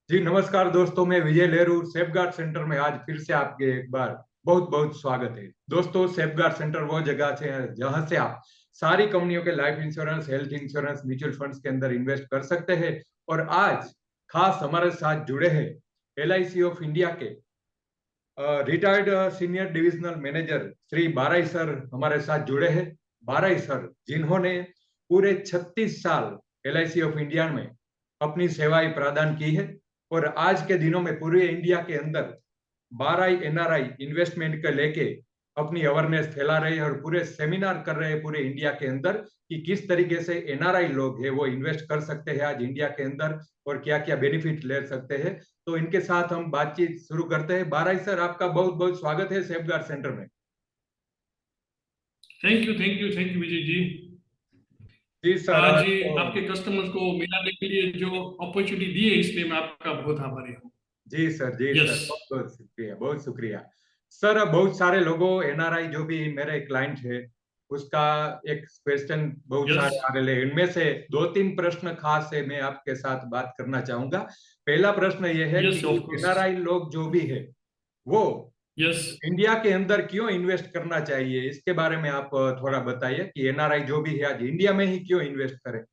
जी नमस्कार दोस्तों, मैं विजय लेरू सेफगार्ड सेंटर में आज फिर से आपके एक बार बहुत बहुत स्वागत है। दोस्तों, सेफगार्ड सेंटर वो जगह से है जहां से आप सारी कंपनियों के life insurance, health insurance, mutual funds के अंदर इन्वेस्ट कर सकते हैं। और आज खास हमारे साथ जुड़े हैं LIC ऑफ इंडिया के retired senior divisional manager Shri Barai sir हमारे साथ जुड़े हैं। बाराई सर जिन्होंने पूरे 36 साल LIC ऑफ इंडिया में अपनी सेवाएं प्रदान की है और आज के दिनों में पूरे इंडिया के अंदर 12 NRI इन्वेस्टमेंट को लेके अपनी अवेयरनेस फैला रहे हैं और पूरे सेमिनार कर रहे हैं पूरे इंडिया के अंदर कि किस तरीके से NRI लोग हैं वो इन्वेस्ट कर सकते हैं आज इंडिया के अंदर और क्या क्या बेनिफिट ले सकते हैं। तो इनके साथ हम बातचीत शुरू करते हैं। बाराई सर, आपका बहुत बहुत स्वागत है सेफगार्ड सेंटर में। Thank you, thank you, thank you Vijay ji. जी सर, आज आज तो आपके कस्टमर्स को मिलाने के लिए जो अपॉर्चुनिटी दी है इसलिए मैं आपका बहुत आभारी हूँ। जी सर, जी यस। सर, बहुत बहुत शुक्रिया, बहुत शुक्रिया। सर, बहुत सारे लोगों NRI जो भी मेरे क्लाइंट है उसका एक क्वेश्चन बहुत यस। सारे आ रहे हैं। इनमें से दो तीन प्रश्न खास है, मैं आपके साथ बात करना चाहूंगा। पहला प्रश्न यह है यस, कि ऑफ कोर्स। NRI लोग जो भी है वो यस। इंडिया के अंदर क्यों इन्वेस्ट करना चाहिए, इसके बारे में आप थोड़ा बताइए कि NRI जो भी है आज इंडिया में ही क्यों इन्वेस्ट करें।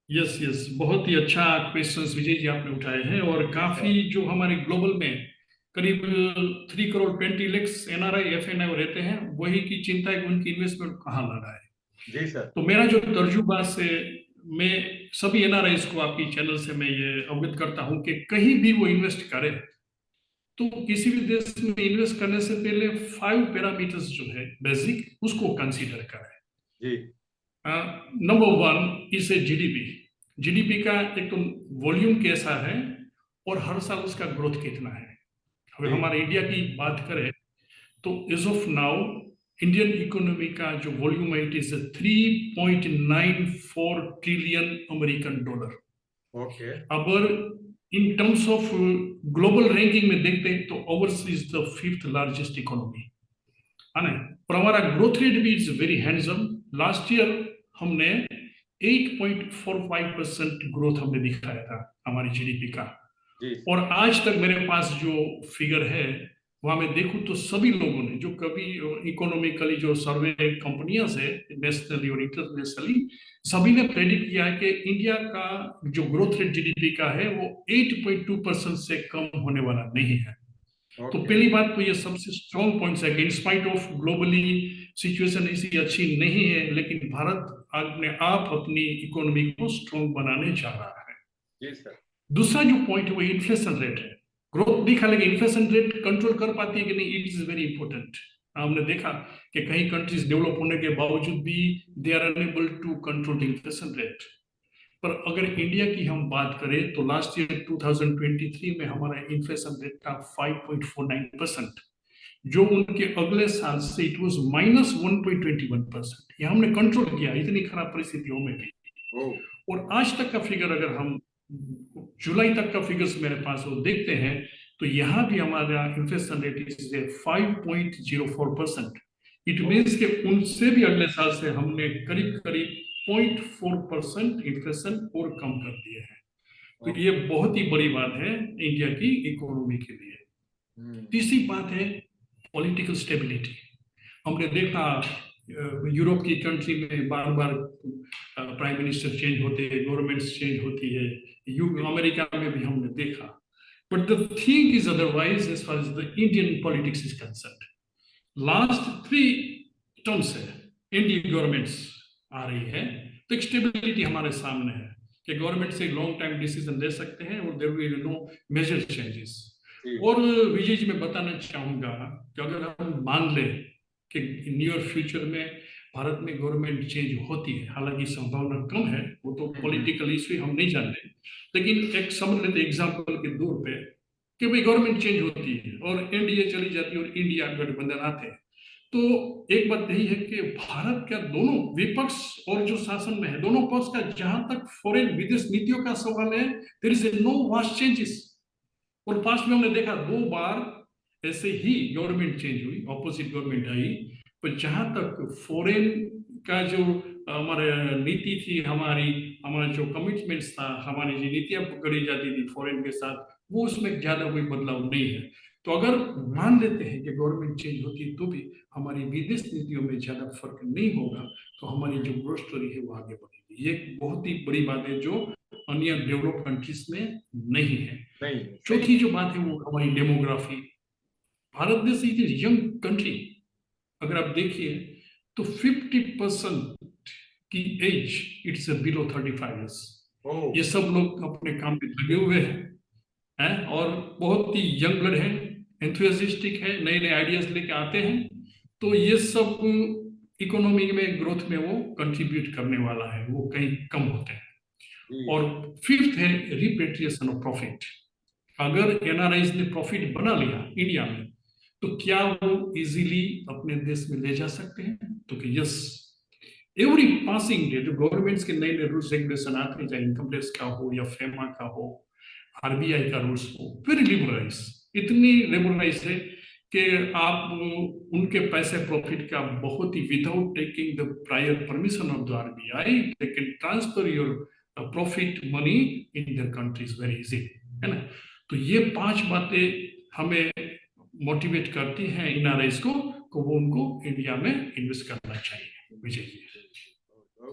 यस। यस, बहुत ही अच्छा क्वेश्चन विजय जी आपने उठाए हैं। और जी सर। काफी जो हमारे ग्लोबल में करीब 3 करोड़ 20 लाख NRI FNI रहते हैं, वही की चिंता है कि उनकी इन्वेस्टमेंट कहाँ लगा है। जी सर। तो मेरा जो तर्जुबा से मैं सभी NRIs को आपकी चैनल से मैं ये अवगत करता हूँ कि कहीं भी वो इन्वेस्ट करें तो किसी भी देश में इन्वेस्ट करने से पहले 5 पैरामीटर्स जो है बेसिक उसको कंसीडर करें। जी। नंबर 1 इसे GDP। जीडीपी का एक तो वॉल्यूम कैसा है और हर साल उसका ग्रोथ कितना है। अगर जी। हमारे इंडिया की बात करें तो as of now Indian economy का जो वॉल्यूम है it is 3.94 trillion American dollar. Okay. अगर in terms of global ranking में देखते हैं तो ours is the 5th largest economy है ना। और हमारा ग्रोथ रेट भी is very handsome. Last year हमने 8.45% ग्रोथ हमने दिखाया था हमारी जीडीपी का। जी। और आज तक मेरे पास जो फिगर है वहां मैं देखूं तो सभी लोगों ने जो कभी इकोनॉमिकली जो सर्वे कंपनियां से नेशनली और इंटरनेशनली सभी ने प्रेडिक्ट किया है कि इंडिया का जो ग्रोथ रेट जीडीपी का है वो 8.2% से कम होने वाला नहीं है। तो ओके। पहली बात तो ये सबसे स्ट्रॉन्ग पॉइंट्स है कि इंस्पाइट ऑफ ग्लोबली सिचुएशन इसी अच्छी नहीं है लेकिन भारत अपने आप अपनी इकोनॉमी को स्ट्रॉन्ग बनाने जा रहा है। जी सर। दूसरा जो पॉइंट है वो इन्फ्लेशन रेट है। ग्रोथ दिखा लेकिन इन्फ्लेशन रेट कंट्रोल कर पाती है कि नहीं, इट इज वेरी इंपॉर्टेंट। हमने देखा कि कई कंट्रीज डेवलप होने के बावजूद भी they are unable to control inflation rate. पर अगर इंडिया की हम बात करें तो लास्ट ईयर 2023 में हमारा इन्फ्लेशन रेट था 5.49%, जो उनके अगले साल से इट वाज -1.21%। ये हमने कंट्रोल किया इतनी खराब परिस्थितियों में भी। ओ। और आज तक का फिगर अगर हम जुलाई तक का फिगर्स मेरे पास वो देखते हैं तो यहाँ भी हमारा इन्फ्लेशन रेट इज 5.04%। इट ओ। मीन्स कि उनसे भी अगले साल से हमने करीब करीब 0.4% इन्फ्लेशन और कम कर दिए हैं। तो ये ओके। बहुत ही बड़ी बात है इंडिया की इकोनॉमी के लिए। हम्म। तीसरी बात है पॉलिटिकल स्टेबिलिटी। हमने देखा यूरोप की कंट्री में बार बार प्राइम मिनिस्टर चेंज होते हैं, गवर्नमेंट्स चेंज होती है। अमेरिका में भी हमने देखा। But the thing is otherwise as far as the Indian politics is concern. Last 3 term से इंडियन गवर्नमेंट्स आ रही है तो एक स्टेबिलिटी हमारे सामने है कि गवर्नमेंट से लॉन्ग टाइम डिसीजन ले सकते हैं और there will no major changes. जी। और विजय जी मैं बताना चाहूंगा कि अगर हम मान लें कि नियर फ्यूचर में भारत में गवर्नमेंट चेंज होती है, हालांकि संभावना कम है, वो तो हम्म। पॉलिटिकल इश्यू हम नहीं जानते, लेकिन एक समझ लेते एग्जाम्पल के तौर पे कि भाई गवर्नमेंट चेंज होती है और एनडीए चली जाती है और इंडिया गठबंधन आते हैं। तो एक बात यही है कि भारत का दोनों विपक्ष और जो शासन में है दोनों पक्ष का जहां तक फॉरेन विदेश नीतियों का सवाल है there is no vast changes. और पास्ट में हमने देखा 2 बार ऐसे ही गवर्नमेंट चेंज हुई, ऑपोजिट गवर्नमेंट आई। पर जहां तक फॉरेन का जो हमारे नीति थी, हमारा जो कमिटमेंट्स था, हमारी जो नीतियां पकड़ी जाती थी फॉरेन के साथ, वो उसमें ज्यादा कोई बदलाव नहीं है। तो अगर मान लेते हैं कि गवर्नमेंट चेंज होती है तो भी हमारी विदेश नीतियों में ज्यादा फर्क नहीं होगा, तो हमारी जो ग्रोथ स्टोरी है वो आगे बढ़ेगी। ये एक बहुत ही बड़ी बात है जो अन्य डेवलप कंट्रीज में नहीं है। नहीं है, सही। चौथी जो बात है वो हमारी डेमोग्राफी। भारत देश इज यंग कंट्री। अगर आप देखिए तो 50% की एज इट्स बिलो 35 ईयर्स। ओ ये सब लोग अपने काम में लगे हुए हैं और बहुत ही यंग ब्लड है, एंथुसियास्टिक है, नए नए आइडियाज लेके आते हैं। तो ये सब इकोनॉमी में ग्रोथ में वो कंट्रीब्यूट करने वाला है, वो कहीं कम होते हैं। जी और फिफ्थ है रिपेट्रिएशन ऑफ प्रॉफिट। अगर एनआरआईज ने प्रॉफिट बना लिया इंडिया में, तो क्या वो इजीली अपने देश में ले जा सकते हैं? तो कि यस, एवरी पासिंग डे जो गवर्नमेंट्स के नए नए रूल्स रेगुलेशन आते हैं, चाहे इनकम टैक्स का हो या फेमा का हो, आरबीआई का रूल्स हो, वेरी लिबरलाइज, इतनी लिबरलाइज है कि आप उनके पैसे प्रॉफिट का बहुत ही without taking the prior permission of the RBI they can transfer your profit money in their countries very easy, है ना। तो ये 5 बातें हमें मोटिवेट करती हैं एनआरआईज को वो उनको इंडिया में इन्वेस्ट करना चाहिए। विजय जी,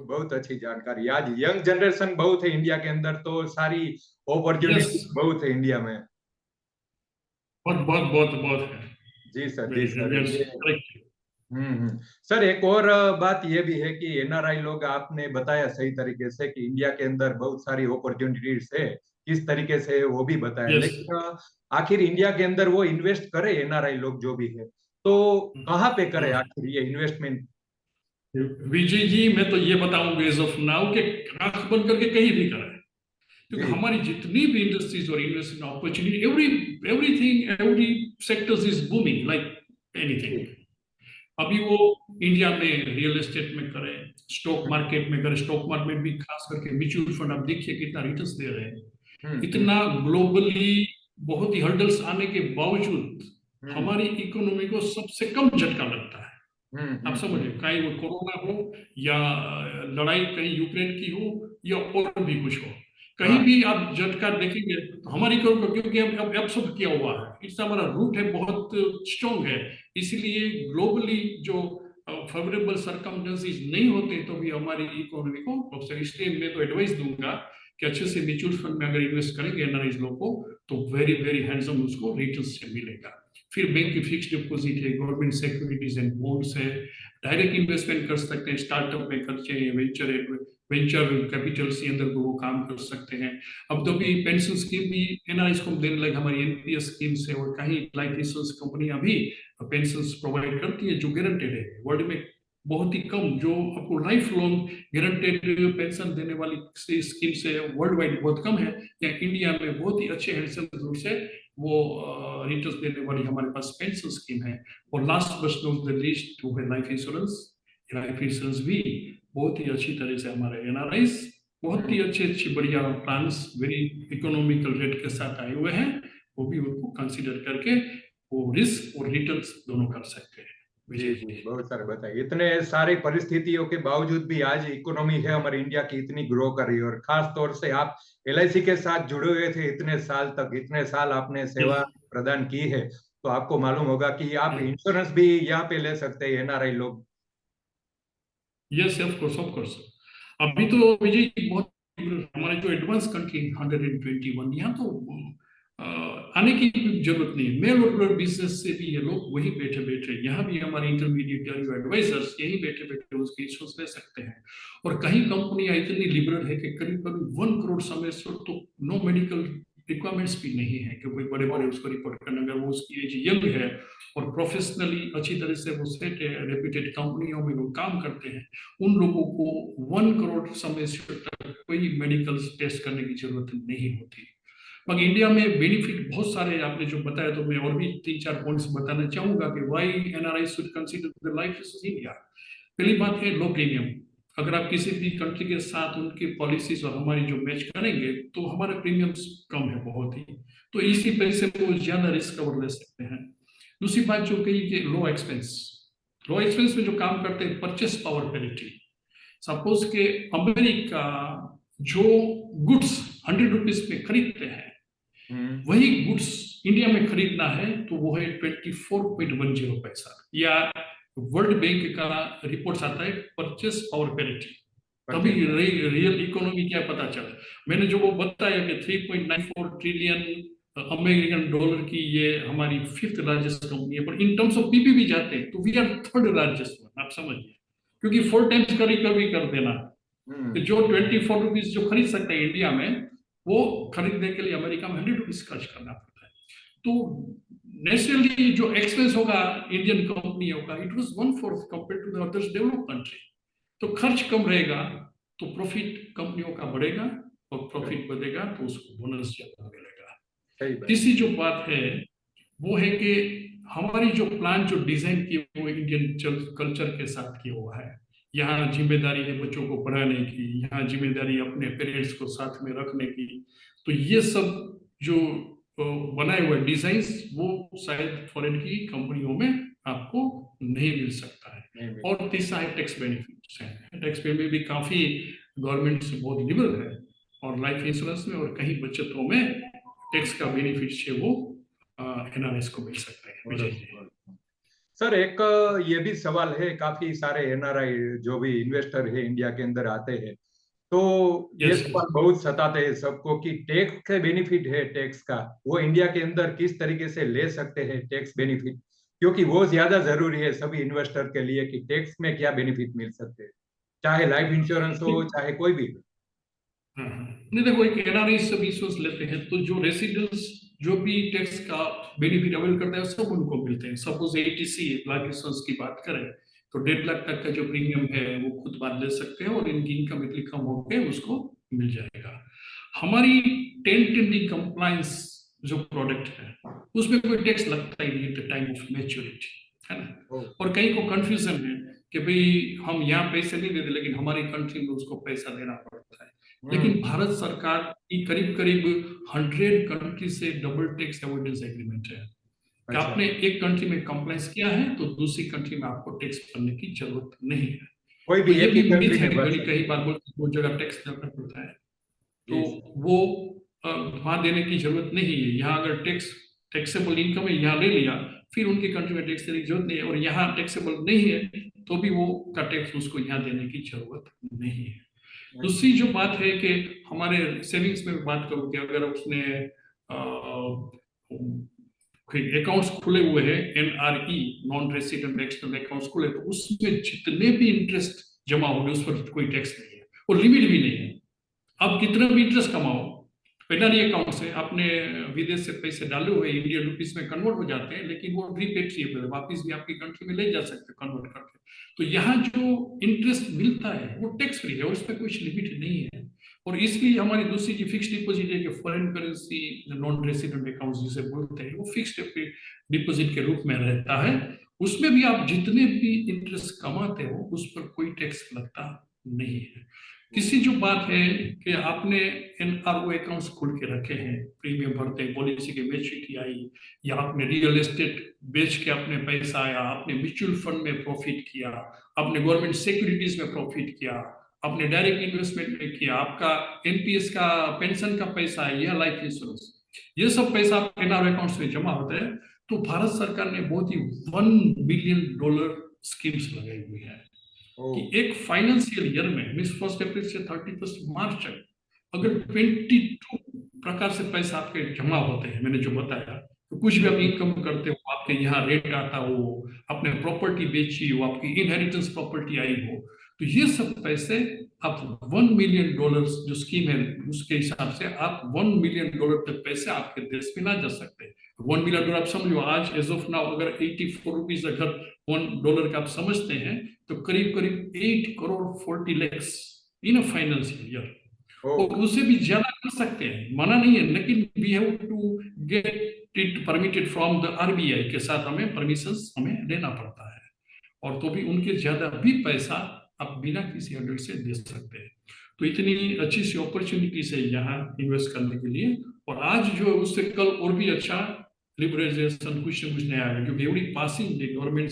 बहुत अच्छी जानकारी। आज यंग जनरेशन बहुत है इंडिया के अंदर, तो सारी यस, अपॉर्चुनिटी बहुत है इंडिया में। बहुत बहुत बहुत बहुत है। जी सर, जी वेरी सर, यस, ये करेक्ट। सर एक और बात ये भी है कि एनआरआई लोग, आपने बताया सही तरीके से कि इंडिया के अंदर बहुत सारी अपॉर्चुनिटीज है, किस तरीके से वो भी बताया, यस, लेकिन आखिर इंडिया के अंदर वो इन्वेस्ट करे एनआरआई लोग जो भी है, तो कहाँ पे करे आखिर ये इन्वेस्टमेंट? विजय जी, मैं तो ये बताऊंगा एज ऑफ नाउ कि आंख बंद करके कहीं भी करें, क्योंकि जी हमारी जितनी भी इंडस्ट्रीज और investment opportunity, everything, every sectors is booming like anything. जी अभी वो इंडिया में रियल एस्टेट में करें, स्टॉक मार्केट में करें, स्टॉक मार्केट में भी खास करके म्यूचुअल फंड आप देखिए कितना रिटर्न्स दे रहे हैं। हम्म इतना ग्लोबली बहुत ही हर्डल्स आने के बावजूद हम्म हमारी इकोनॉमी को सबसे कम झटका लगता है। हम्म आप हम्म समझिए, चाहे वो कोरोना हो या लड़ाई कहीं यूक्रेन की हो या और भी कुछ हो, कहीं हाँ भी आप झटका देखेंगे तो हमारी इकोनॉमी, क्योंकि अब एब्सॉर्ब किया हुआ है, इससे हमारा रूट है बहुत स्ट्रॉन्ग है, इसलिए ग्लोबली जो फेवरेबल सरकमस्टेंसेस नहीं होते तो भी हमारी इकोनॉमी को अवसर। इसलिए मैं तो एडवाइस दूंगा कि अच्छे से म्यूचुअल फंड में अगर इन्वेस्ट करेंगे एनआरआईज लोगों को, तो वेरी वेरी हैंडसम उसको रिटर्न्स से मिलेगा। फिर बैंक की फिक्स्ड डिपॉजिट है, गवर्नमेंट सिक्योरिटीज एंड बॉन्ड्स है, डायरेक्ट इन्वेस्टमेंट कर सकते हैं, स्टार्टअप में खर्चे, वेंचर कैपिटल के अंदर वो काम कर सकते हैं। अब तो भी पेंशन स्कीम भी एनआरआईज को देने लगे, हमारी एनपीएस स्कीम से, और कहीं लाइफ इंश्योरेंस कंपनियां भी पेंशन प्रोवाइड करती है जो गारंटेड है। वर्ल्ड में बहुत ही कम जो आपको लाइफ लॉन्ग गारंटेड पेंशन देने वाली स्कीम से वर्ल्ड वाइड बहुत कम है, या इंडिया में बहुत ही अच्छे हैंडसम रूप से वो रिटर्न्स देने वाली हमारे पास पेंशन स्कीम है। और last but not the least वो है लाइफ इंश्योरेंस। लाइफ इंश्योरेंस भी बहुत ही अच्छी तरह से हमारे एनआरआईज बहुत ही अच्छी बढ़िया प्लान्स वेरी इकोनॉमिकल रेट के साथ आए हुए हैं, वो भी उनको कंसीडर करके वो रिस्क और रिटर्न्स दोनों कर सकते हैं। जी जी, बहुत सारे बताइए। इतने सारी परिस्थितियों के बावजूद भी आज इकोनॉमी है हमारी इंडिया की इतनी ग्रो कर रही है, और खास तौर से आप एलआईसी के साथ जुड़े हुए थे इतने साल तक, इतने साल आपने सेवा प्रदान की है, तो आपको मालूम होगा कि आप इंश्योरेंस भी यहाँ पे ले सकते हैं एनआरआई लोग। Yes, of course, of course. अभी तो विजय जी बहुत हमारे जो एडवांस कंट्री 121, यहाँ तो आने की जरूरत नहीं है। मेल और बिजनेस से भी ये लोग वही बैठे बैठे, यहाँ भी हमारे इंटरमीडिएट एडवाइजर्स यही बैठे बैठे उसके इंश्योरेंस ले सकते हैं। और कहीं कंपनियां इतनी लिबरल है कि करीब करीब 1 करोड़ समय तो नो मेडिकल रिक्वायरमेंट्स भी नहीं है कि कोई बड़े बड़े उसको रिपोर्ट करना। अगर वो उसकी एज यंग है और प्रोफेशनली अच्छी तरह से वो सेट है, रेप्यूटेड कंपनियों में वो काम करते हैं, उन लोगों को 1 करोड़ समय तक कोई मेडिकल टेस्ट करने की जरूरत नहीं होती। मगर इंडिया में बेनिफिट बहुत सारे आपने जो बताया, तो मैं और भी 3-4 पॉइंट्स बताना चाहूंगा कि why NRI should consider the life insurance India. पहली बात है लो प्रीमियम। अगर आप किसी भी कंट्री के साथ उनकी पॉलिसीज और हमारी जो मैच करेंगे तो हमारे प्रीमियम्स कम है बहुत ही, तो इसी पैसे वो ज्यादा रिस्क कवर ले सकते हैं। दूसरी बात जो कही कि लो एक्सपेंस में जो काम करते हैं, परचेस पावर पेरिटी। सपोज के अमेरिका जो गुड्स 100 रुपीज में खरीदते हैं, वही गुड्स इंडिया में खरीदना है तो वो है 24.10 पैसा, या वर्ल्ड बैंक का रिपोर्ट आता है परचेस पावर पैरिटी। तभी रियल इकोनॉमी क्या पता चला। मैंने जो वो बताया कि 3.94 ट्रिलियन अमेरिकन डॉलर की ये हमारी 5th लार्जेस्ट कंपनी है, पर इन टर्म्स ऑफ पीपीपी जाते हैं तो we are 3rd largest one, आप समझिए, क्योंकि 4 टाइम्स का रिकवरी कर देना। तो जो 24 रुपीज जो खरीद सकते हैं इंडिया में, वो खरीदने के लिए अमेरिका में 100 रुपीज खर्च करना पड़ता है। तो नेचुरली जो एक्सपेंस होगा इंडियन कंपनियों का, it was 1/4 compare to the others developed country. तो खर्च कम रहेगा तो प्रॉफिट कंपनियों का बढ़ेगा, और प्रॉफिट बढ़ेगा तो उसको बोनस ज्यादा मिलेगा। तीसरी जो बात है वो है कि हमारी जो प्लान जो डिजाइन की वो इंडियन कल्चर के साथ किया हुआ है। यहाँ जिम्मेदारी है बच्चों को पढ़ाने की, यहाँ जिम्मेदारी अपने पेरेंट्स को साथ में रखने की। तो ये सब जो बनाए हुए डिजाइन वो शायद फॉरेन की कंपनियों में आपको नहीं मिल सकता है। और तीसरा है टैक्स बेनिफिट्स है। टैक्स पे में भी काफी गवर्नमेंट से बहुत लिबरल है, और लाइफ इंश्योरेंस में और कहीं बचतों में टैक्स का बेनिफिट है वो एनआरएस को मिल सकता है। विजय जी सर, एक ये भी सवाल है, काफी सारे एनआरआई जो भी इन्वेस्टर है इंडिया के अंदर आते हैं, तो ये सवाल बहुत सताते हैं सबको कि टैक्स के बेनिफिट है, टैक्स का वो इंडिया के अंदर किस तरीके से ले सकते हैं टैक्स बेनिफिट, क्योंकि वो ज्यादा जरूरी है सभी इन्वेस्टर के लिए कि टैक्स में क्या बेनिफिट मिल सकते हैं, चाहे लाइफ इंश्योरेंस हो चाहे कोई भी। नहीं देखो, एक एनआरआई सब इंश्योरेंस लेते हैं तो जो रेसिडेंट्स जो भी टैक्स का बेनिफिट अवेल करता है सब उनको मिलते हैं। सपोज एटीसी लाइफ इंश्योरेंस की बात करें तो 1.5 लाख तक का जो प्रीमियम है वो खुद बात ले सकते हैं, और इनकी इनकम इतनी कम होकर उसको मिल जाएगा। हमारी 1010 कंप्लायंस जो प्रोडक्ट है उसमें कोई टैक्स लगता ही नहीं at the time of maturity, है ना। और कहीं को कंफ्यूजन है कि भाई हम यहाँ पैसे नहीं देते लेकिन हमारी कंट्री में उसको पैसा देना पड़ता है। लेकिन भारत सरकार की करीब करीब 100 कंट्री से डबल टैक्स अवॉइडेंस एग्रीमेंट है। अच्छा। आपने एक कंट्री में कंप्लायंस किया है तो दूसरी कंट्री में आपको टैक्स भरने की जरूरत नहीं है। कोई भी ये भी मिथ है, कई बार बोलते हैं वो जगह टैक्स देना पड़ता है, तो वो वहां देने की जरूरत नहीं है। यहाँ अगर टैक्सेबल इनकम है यहाँ ले लिया, फिर उनकी कंट्री में टैक्स देने की जरूरत नहीं है, और यहाँ टैक्सेबल नहीं है तो भी वो का टैक्स उसको यहाँ देने की जरूरत नहीं है। दूसरी जो बात है कि हमारे सेविंग्स में बात करूं कि अगर उसने अकाउंट्स खुले हुए हैं, NRE non resident external accounts खुले, तो उसमें जितने भी इंटरेस्ट जमा होंगे उस पर कोई टैक्स नहीं है और लिमिट भी नहीं है। आप कितना भी इंटरेस्ट कमाओ, एनआरई अकाउंट से आपने विदेश से पैसे डाले हुए इंडियन रुपीस में कन्वर्ट हो जाते हैं, लेकिन वो रिपेट्रिएबल है, वापिस भी आपकी कंट्री में ले जा सकते हैं कन्वर्ट करके। तो यहाँ जो इंटरेस्ट मिलता है वो टैक्स फ्री है और उसमें कुछ लिमिट नहीं है। और इसलिए हमारी दूसरी जो फिक्स डिपॉजिट है कि foreign currency non resident account जिसे बोलते हैं, वो फिक्स डिपॉजिट के रूप में रहता है। उसमें भी आप जितने भी इंटरेस्ट कमाते हो उस पर कोई टैक्स लगता नहीं है। तीसरी जो बात है कि आपने एनआरओ अकाउंट्स खोल के रखे हैं, प्रीमियम भरते हैं, पॉलिसी की मैच्योरिटी आई, या आपने रियल एस्टेट बेच के आपने पैसा आया, आपने म्यूचुअल फंड में प्रॉफिट किया, आपने गवर्नमेंट सिक्योरिटीज में प्रॉफिट किया, आपने डायरेक्ट इन्वेस्टमेंट में किया, आपका एनपीएस का पेंशन का पैसा है या लाइफ इंश्योरेंस, ये सब पैसा आपके एनआरओ अकाउंट्स में जमा होता है। तो भारत सरकार ने बहुत ही $1 बिलियन स्कीम्स लगाई हुई है कि एक फाइनेंशियल ईयर में मीन्स 1 अप्रैल से 31 मार्च तक अगर 22 प्रकार से पैसा आपके जमा होते हैं, मैंने जो बताया, तो कुछ भी आप इनकम करते हो, आपके यहाँ रेट आता हो, आपने प्रॉपर्टी बेची हो, आपकी इनहेरिटेंस प्रॉपर्टी आई हो, तो ये सब पैसे आप $1 मिलियन जो स्कीम है उसके हिसाब से आप $1 मिलियन तक पैसे आपके देश में ना जा सकते। $1 मिलियन आप समझो, आज एज ऑफ नाउ अगर 84 रुपीज अगर $1 का आप समझते हैं तो करीब करीब 8 करोड़ 40 लाख इन अ फाइनेंशियल ईयर, और उससे भी ज्यादा कर सकते हैं, मना नहीं है, लेकिन we have to get it permitted from the RBI के साथ हमें परमिशंस हमें लेना पड़ता है, और तो भी उनके ज्यादा भी पैसा आप बिना किसी हर्डल से दे सकते हैं। तो इतनी अच्छी सी अपॉर्चुनिटीज है यहाँ इन्वेस्ट करने के लिए, और आज जो उससे कल और भी अच्छा लिबरलाइजेशन कुछ नया आएगा, क्योंकि एवरी पासिंग गवर्नमेंट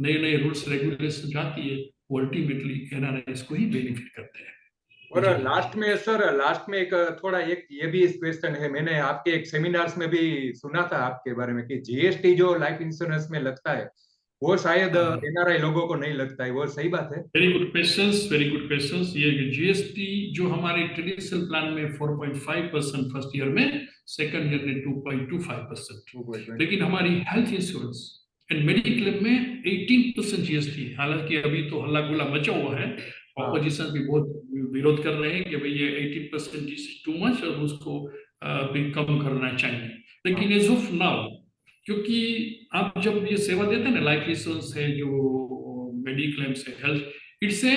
नए नए रूल्स रेगुलेशन आती है वो अल्टीमेटली एनआरआईज को ही बेनिफिट करते हैं। और लास्ट में सर, लास्ट में एक थोड़ा एक ये भी क्वेश्चन है, मैंने आपके एक सेमिनार्स में भी सुना था आपके बारे में कि जीएसटी जो लाइफ इंश्योरेंस में लगता है वो शायद एनआरआई लोगों को नहीं लगता है, वो सही बात है? Very good questions, very good questions. ये जीएसटी जो हमारे ट्रेडिशनल प्लान में 4.5% फर्स्ट ईयर में, सेकंड ईयर में 2.25%, लेकिन हमारी हेल्थ इंश्योरेंस एंड मेडिक्लेम में 18% जीएसटी है। हालांकि अभी तो हल्ला गुल्ला मचा हुआ है, ऑपोजिशन भी बहुत विरोध कर रहे हैं कि भाई ये 18% टू मच और उसको भी कम करना चाहिए। लेकिन एज ऑफ नाउ, क्योंकि आप जब ये सेवा देते हैं ना, लाइफ इंश्योरेंस है, जो मेडिक्लेम से health, it's a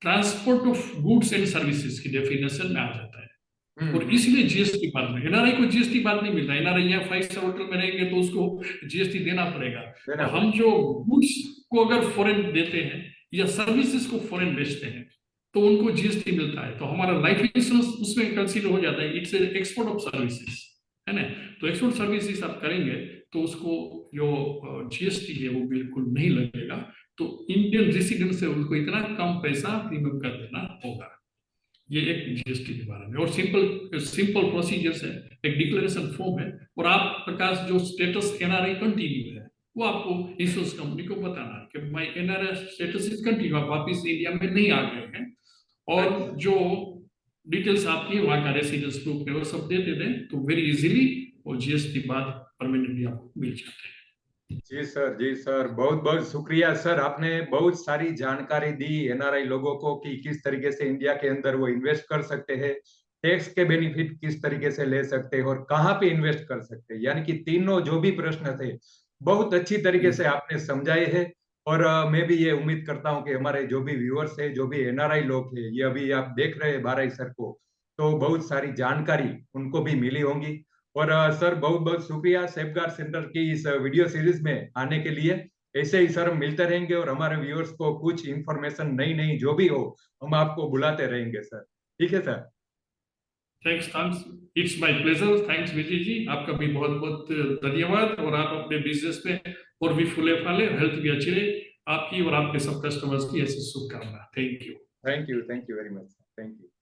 transport of goods and services की डेफिनेशन में आ जाता है, और इसलिए जीएसटी बाद में, एनआरआई को जीएसटी बाद नहीं मिलता। एनआरआई यहाँ 5 स्टार होटल में रहेंगे तो उसको जीएसटी देना पड़ेगा। तो हम जो गुड्स को अगर फॉरेन देते हैं या सर्विसेज को फॉरेन बेचते हैं तो उनको जीएसटी मिलता है, तो हमारा लाइफ इंश्योरेंस उसमें कंसीडर हो जाता है। इट्स एक्सपोर्ट ऑफ सर्विसेज, है ना। तो एक्सपोर्ट सर्विसेज आप करेंगे तो उसको जो जीएसटी है वो बिल्कुल नहीं लगेगा। तो इंडियन रेसिडेंट से उनको इतना कम पैसा प्रीमियम कर देना होगा। ये एक जीएसटी के बारे में, और सिंपल प्रोसीजर्स है, एक डिक्लेरेशन फॉर्म है, और आप प्रकाश जो स्टेटस एनआरआई कंटिन्यू है वो आपको इंश्योरेंस कंपनी को बताना है कि my NRI status is continue, आप वापिस इंडिया में नहीं आ गए हैं, और जो डिटेल्स आपकी वहाँ का रेसिडेंस प्रूफ में वो सब दे दें तो वेरी इजीली वो जीएसटी बाद परमानेंटली आपको मिल जाते हैं। जी सर, जी सर, बहुत बहुत शुक्रिया सर, आपने बहुत सारी जानकारी दी एनआरआई लोगों को कि किस तरीके से इंडिया के अंदर वो इन्वेस्ट कर सकते हैं, टैक्स के बेनिफिट किस तरीके से ले सकते हैं और कहाँ पे इन्वेस्ट कर सकते हैं, यानी कि तीनों जो भी प्रश्न थे बहुत अच्छी तरीके से आपने समझाए हैं। और मैं भी ये उम्मीद करता हूँ कि हमारे जो भी व्यूअर्स है, जो भी एनआरआई लोग हैं, ये अभी आप देख रहे हैं बाराई सर को, तो बहुत सारी जानकारी उनको भी मिली होंगी। और सर बहुत बहुत शुक्रिया सेफगार्ड सेंटर की इस वीडियो सीरीज में आने के लिए। ऐसे ही सर हम मिलते रहेंगे और हमारे व्यूअर्स को कुछ इंफॉर्मेशन नई नई जो भी हो हम आपको बुलाते रहेंगे सर। ठीक है sir? Thanks, it's my pleasure. Thanks Vijay ji, आपका भी बहुत बहुत धन्यवाद। और आप अपने बिजनेस में और भी फूले फाले, हेल्थ भी अच्छी रहे आपकी और आपके सब कस्टमर्स की, ऐसी शुभकामना। Thank you very much. Thank you.